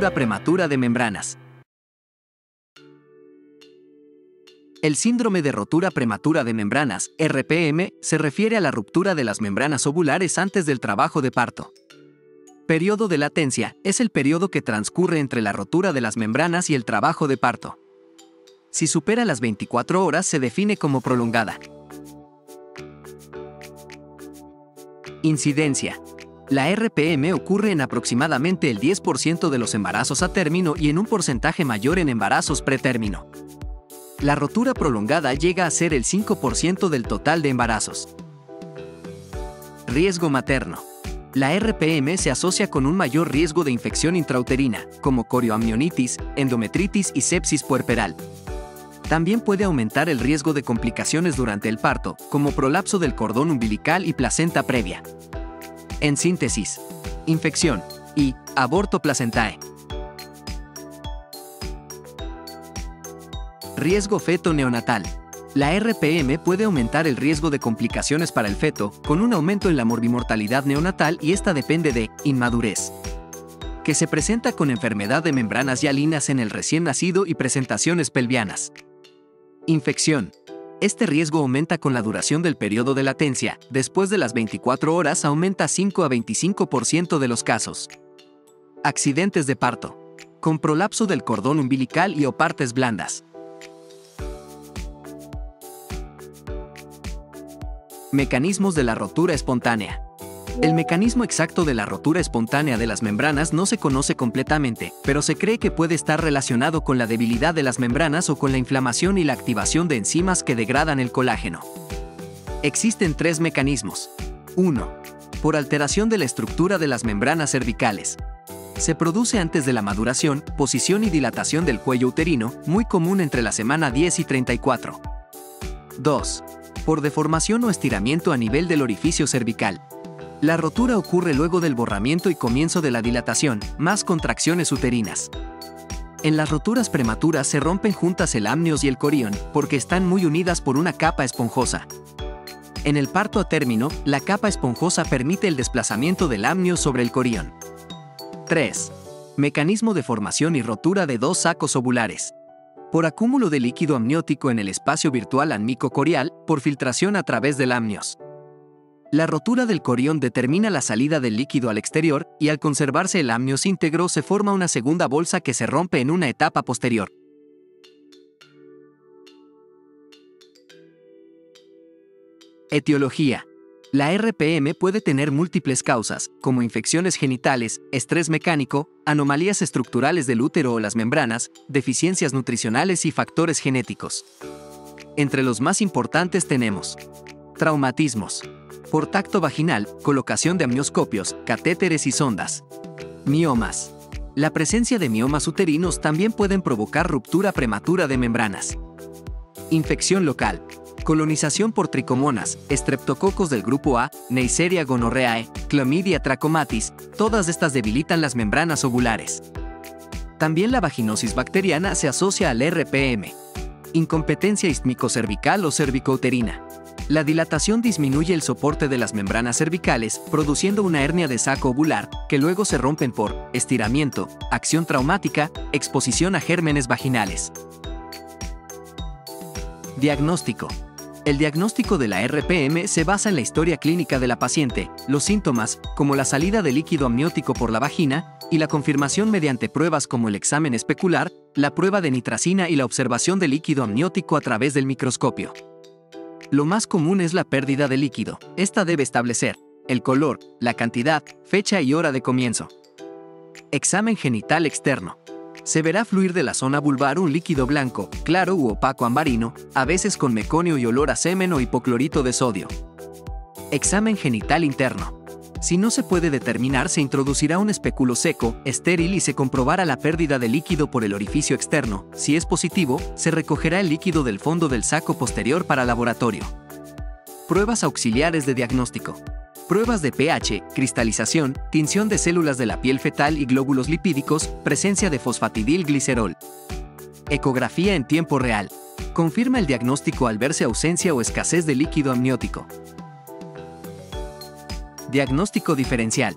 rotura prematura de membranas. El síndrome de rotura prematura de membranas, RPM, se refiere a la ruptura de las membranas ovulares antes del trabajo de parto. Periodo de latencia es el periodo que transcurre entre la rotura de las membranas y el trabajo de parto. Si supera las 24 horas se define como prolongada. Incidencia. La RPM ocurre en aproximadamente el 10% de los embarazos a término y en un porcentaje mayor en embarazos pretérmino. La rotura prolongada llega a ser el 5% del total de embarazos. Riesgo materno. La RPM se asocia con un mayor riesgo de infección intrauterina, como corioamnionitis, endometritis y sepsis puerperal. También puede aumentar el riesgo de complicaciones durante el parto, como prolapso del cordón umbilical y placenta previa. En síntesis, infección y aborto placentae. Riesgo feto-neonatal. La RPM puede aumentar el riesgo de complicaciones para el feto, con un aumento en la morbimortalidad neonatal y esta depende de inmadurez, que se presenta con enfermedad de membranas hialinas en el recién nacido y presentaciones pelvianas. Infección. Este riesgo aumenta con la duración del periodo de latencia, después de las 24 horas aumenta 5 a 25% de los casos. Accidentes de parto. Con prolapso del cordón umbilical y o partes blandas. Mecanismos de la rotura espontánea. El mecanismo exacto de la rotura espontánea de las membranas no se conoce completamente, pero se cree que puede estar relacionado con la debilidad de las membranas o con la inflamación y la activación de enzimas que degradan el colágeno. Existen 3 mecanismos. 1. Por alteración de la estructura de las membranas cervicales. Se produce antes de la maduración, posición y dilatación del cuello uterino, muy común entre la semana 10 y 34. 2. Por deformación o estiramiento a nivel del orificio cervical. La rotura ocurre luego del borramiento y comienzo de la dilatación, más contracciones uterinas. En las roturas prematuras se rompen juntas el amnios y el corión, porque están muy unidas por una capa esponjosa. En el parto a término, la capa esponjosa permite el desplazamiento del amnios sobre el corión. 3. Mecanismo de formación y rotura de 2 sacos ovulares. Por acúmulo de líquido amniótico en el espacio virtual amnico-corial, por filtración a través del amnios. La rotura del corión determina la salida del líquido al exterior, y al conservarse el amnios íntegro se forma una segunda bolsa que se rompe en una etapa posterior. Etiología. La RPM puede tener múltiples causas, como infecciones genitales, estrés mecánico, anomalías estructurales del útero o las membranas, deficiencias nutricionales y factores genéticos. Entre los más importantes tenemos traumatismos. Por tacto vaginal, colocación de amnioscopios, catéteres y sondas. Miomas. La presencia de miomas uterinos también pueden provocar ruptura prematura de membranas. Infección local. Colonización por tricomonas, estreptococos del grupo A, Neisseria gonorrhoeae, Chlamydia trachomatis, todas estas debilitan las membranas ovulares. También la vaginosis bacteriana se asocia al RPM. Incompetencia istmicocervical o cervicouterina. La dilatación disminuye el soporte de las membranas cervicales, produciendo una hernia de saco ovular, que luego se rompen por estiramiento, acción traumática, exposición a gérmenes vaginales. Diagnóstico. El diagnóstico de la RPM se basa en la historia clínica de la paciente, los síntomas, como la salida de líquido amniótico por la vagina, y la confirmación mediante pruebas como el examen especular, la prueba de nitracina y la observación de líquido amniótico a través del microscopio. Lo más común es la pérdida de líquido. Esta debe establecer el color, la cantidad, fecha y hora de comienzo. Examen genital externo. Se verá fluir de la zona vulvar un líquido blanco, claro u opaco ambarino, a veces con meconio y olor a semen o hipoclorito de sodio. Examen genital interno. Si no se puede determinar, se introducirá un espéculo seco, estéril y se comprobará la pérdida de líquido por el orificio externo. Si es positivo, se recogerá el líquido del fondo del saco posterior para laboratorio. Pruebas auxiliares de diagnóstico. Pruebas de pH, cristalización, tinción de células de la piel fetal y glóbulos lipídicos, presencia de fosfatidilglicerol. Ecografía en tiempo real. Confirma el diagnóstico al verse ausencia o escasez de líquido amniótico. Diagnóstico diferencial.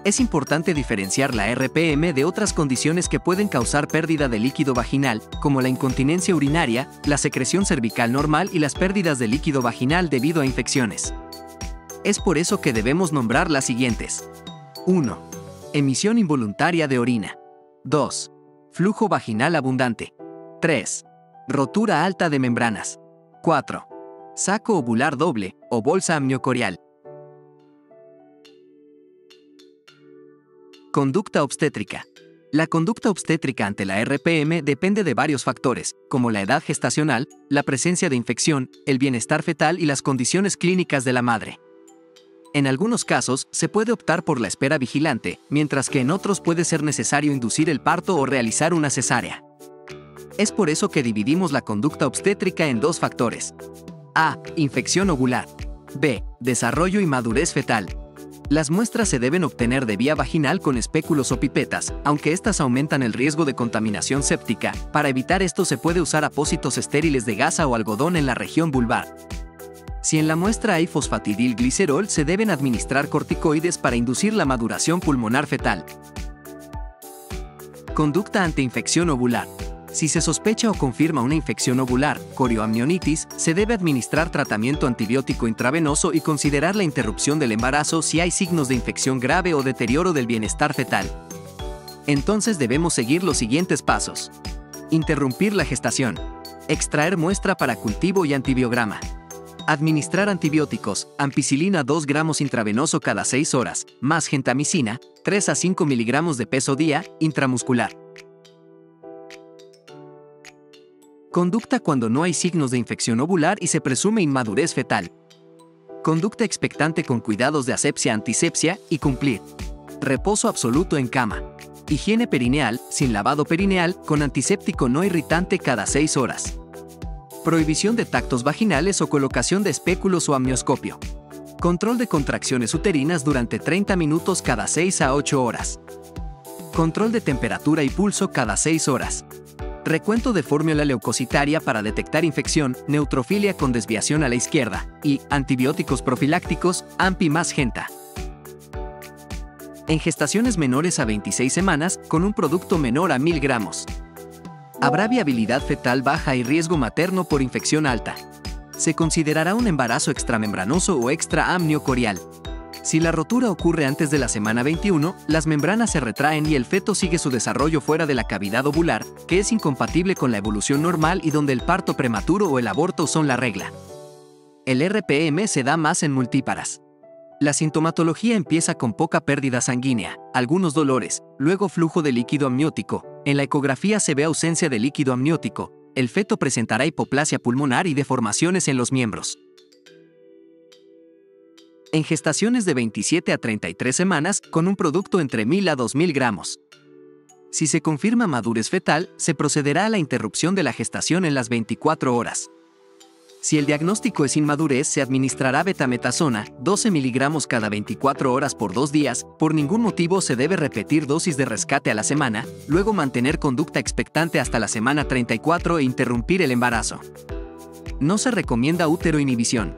Es importante diferenciar la RPM de otras condiciones que pueden causar pérdida de líquido vaginal, como la incontinencia urinaria, la secreción cervical normal y las pérdidas de líquido vaginal debido a infecciones. Es por eso que debemos nombrar las siguientes. 1. Emisión involuntaria de orina. 2. Flujo vaginal abundante. 3. Rotura alta de membranas. 4. Saco ovular doble o bolsa amniocorial. Conducta obstétrica. La conducta obstétrica ante la RPM depende de varios factores, como la edad gestacional, la presencia de infección, el bienestar fetal y las condiciones clínicas de la madre. En algunos casos, se puede optar por la espera vigilante, mientras que en otros puede ser necesario inducir el parto o realizar una cesárea. Es por eso que dividimos la conducta obstétrica en dos factores. A. Infección ovular. B. Desarrollo y madurez fetal. Las muestras se deben obtener de vía vaginal con espéculos o pipetas, aunque estas aumentan el riesgo de contaminación séptica. Para evitar esto se puede usar apósitos estériles de gasa o algodón en la región vulvar. Si en la muestra hay fosfatidilglicerol, se deben administrar corticoides para inducir la maduración pulmonar fetal. Conducta ante infección ovular. Si se sospecha o confirma una infección ovular, corioamnionitis, se debe administrar tratamiento antibiótico intravenoso y considerar la interrupción del embarazo si hay signos de infección grave o deterioro del bienestar fetal. Entonces debemos seguir los siguientes pasos. Interrumpir la gestación. Extraer muestra para cultivo y antibiograma. Administrar antibióticos, ampicilina 2 gramos intravenoso cada 6 horas, más gentamicina, 3 a 5 miligramos de peso día, intramuscular. Conducta cuando no hay signos de infección ovular y se presume inmadurez fetal. Conducta expectante con cuidados de asepsia-antisepsia y cumplir. Reposo absoluto en cama. Higiene perineal, sin lavado perineal, con antiséptico no irritante cada 6 horas. Prohibición de tactos vaginales o colocación de espéculos o amnioscopio. Control de contracciones uterinas durante 30 minutos cada 6 a 8 horas. Control de temperatura y pulso cada 6 horas. Recuento de fórmula leucocitaria para detectar infección, neutrofilia con desviación a la izquierda, y antibióticos profilácticos, AMPI más Genta. En gestaciones menores a 26 semanas, con un producto menor a 1000 gramos. Habrá viabilidad fetal baja y riesgo materno por infección alta. Se considerará un embarazo extramembranoso o extraamniocorial. Si la rotura ocurre antes de la semana 21, las membranas se retraen y el feto sigue su desarrollo fuera de la cavidad ovular, que es incompatible con la evolución normal y donde el parto prematuro o el aborto son la regla. El RPM se da más en multíparas. La sintomatología empieza con poca pérdida sanguínea, algunos dolores, luego flujo de líquido amniótico. En la ecografía se ve ausencia de líquido amniótico. El feto presentará hipoplasia pulmonar y deformaciones en los miembros. En gestaciones de 27 a 33 semanas, con un producto entre 1000 a 2000 gramos. Si se confirma madurez fetal, se procederá a la interrupción de la gestación en las 24 horas. Si el diagnóstico es inmadurez, se administrará betametasona, 12 miligramos cada 24 horas por 2 días. Por ningún motivo se debe repetir dosis de rescate a la semana, luego mantener conducta expectante hasta la semana 34 e interrumpir el embarazo. No se recomienda útero-inhibición.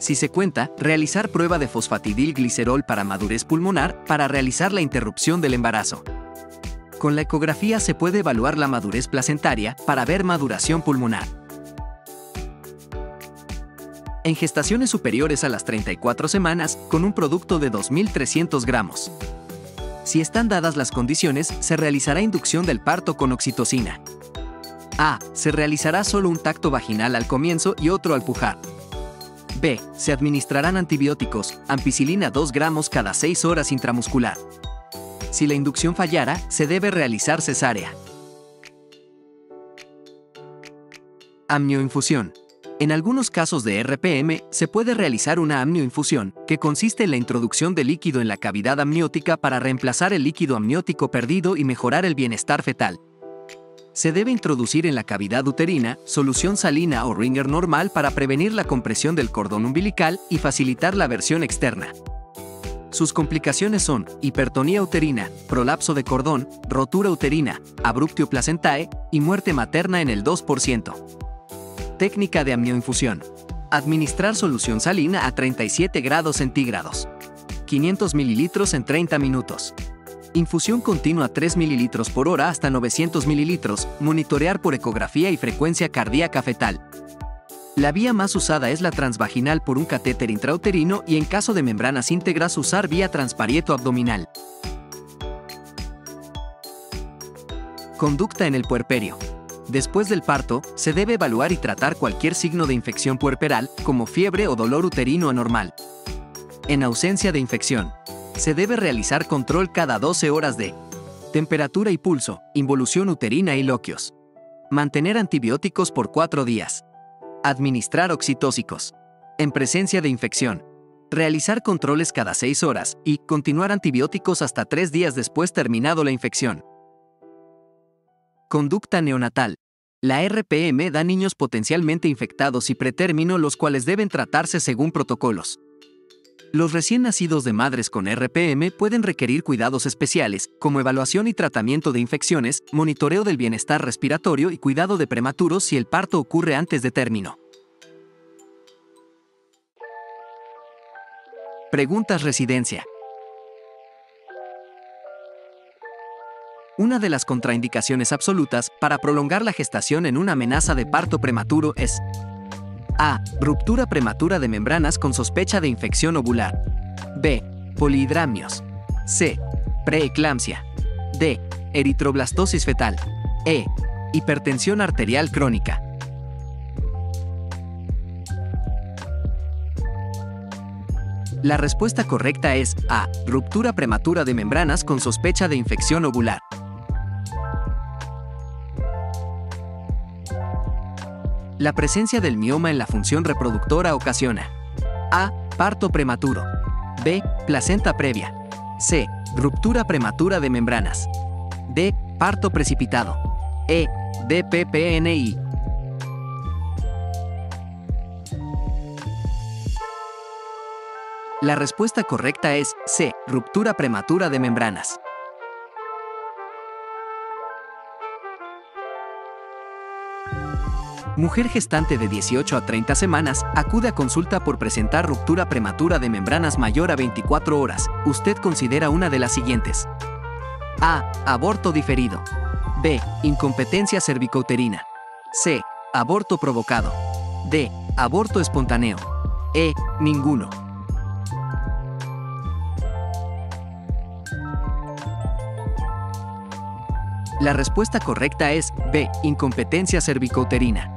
Si se cuenta, realizar prueba de fosfatidilglicerol para madurez pulmonar para realizar la interrupción del embarazo. Con la ecografía se puede evaluar la madurez placentaria para ver maduración pulmonar. En gestaciones superiores a las 34 semanas, con un producto de 2300 gramos. Si están dadas las condiciones, se realizará inducción del parto con oxitocina. A. Se realizará solo un tacto vaginal al comienzo y otro al pujar. B. Se administrarán antibióticos, ampicilina 2 gramos cada 6 horas intramuscular. Si la inducción fallara, se debe realizar cesárea. Amnioinfusión. En algunos casos de RPM, se puede realizar una amnioinfusión, que consiste en la introducción de líquido en la cavidad amniótica para reemplazar el líquido amniótico perdido y mejorar el bienestar fetal. Se debe introducir en la cavidad uterina solución salina o Ringer normal para prevenir la compresión del cordón umbilical y facilitar la versión externa. Sus complicaciones son hipertonía uterina, prolapso de cordón, rotura uterina, abruptio placentae y muerte materna en el 2%. Técnica de amnioinfusión. Administrar solución salina a 37 grados centígrados. 500 ml en 30 minutos. Infusión continua 3 ml por hora hasta 900 ml, monitorear por ecografía y frecuencia cardíaca fetal. La vía más usada es la transvaginal por un catéter intrauterino y en caso de membranas íntegras usar vía transparieto abdominal. Conducta en el puerperio. Después del parto, se debe evaluar y tratar cualquier signo de infección puerperal, como fiebre o dolor uterino anormal. En ausencia de infección, se debe realizar control cada 12 horas de temperatura y pulso, involución uterina y loquios. Mantener antibióticos por 4 días. Administrar oxitóxicos. En presencia de infección, realizar controles cada 6 horas y continuar antibióticos hasta 3 días después terminado la infección. Conducta neonatal. La RPM da niños potencialmente infectados y pretérmino, los cuales deben tratarse según protocolos. Los recién nacidos de madres con RPM pueden requerir cuidados especiales, como evaluación y tratamiento de infecciones, monitoreo del bienestar respiratorio y cuidado de prematuros si el parto ocurre antes de término. Preguntas residencia. Una de las contraindicaciones absolutas para prolongar la gestación en una amenaza de parto prematuro es: A. Ruptura prematura de membranas con sospecha de infección ovular. B. Polihidramnios. C. Preeclampsia. D. Eritroblastosis fetal. E. Hipertensión arterial crónica. La respuesta correcta es A. Ruptura prematura de membranas con sospecha de infección ovular. La presencia del mioma en la función reproductora ocasiona: A. Parto prematuro. B. Placenta previa. C. Ruptura prematura de membranas. D. Parto precipitado. E. DPPNI. La respuesta correcta es C. Ruptura prematura de membranas. Mujer gestante de 18 a 30 semanas acude a consulta por presentar ruptura prematura de membranas mayor a 24 horas. Usted considera una de las siguientes: A. Aborto diferido. B. Incompetencia cervicouterina. C. Aborto provocado. D. Aborto espontáneo. E. Ninguno. La respuesta correcta es B. Incompetencia cervicouterina.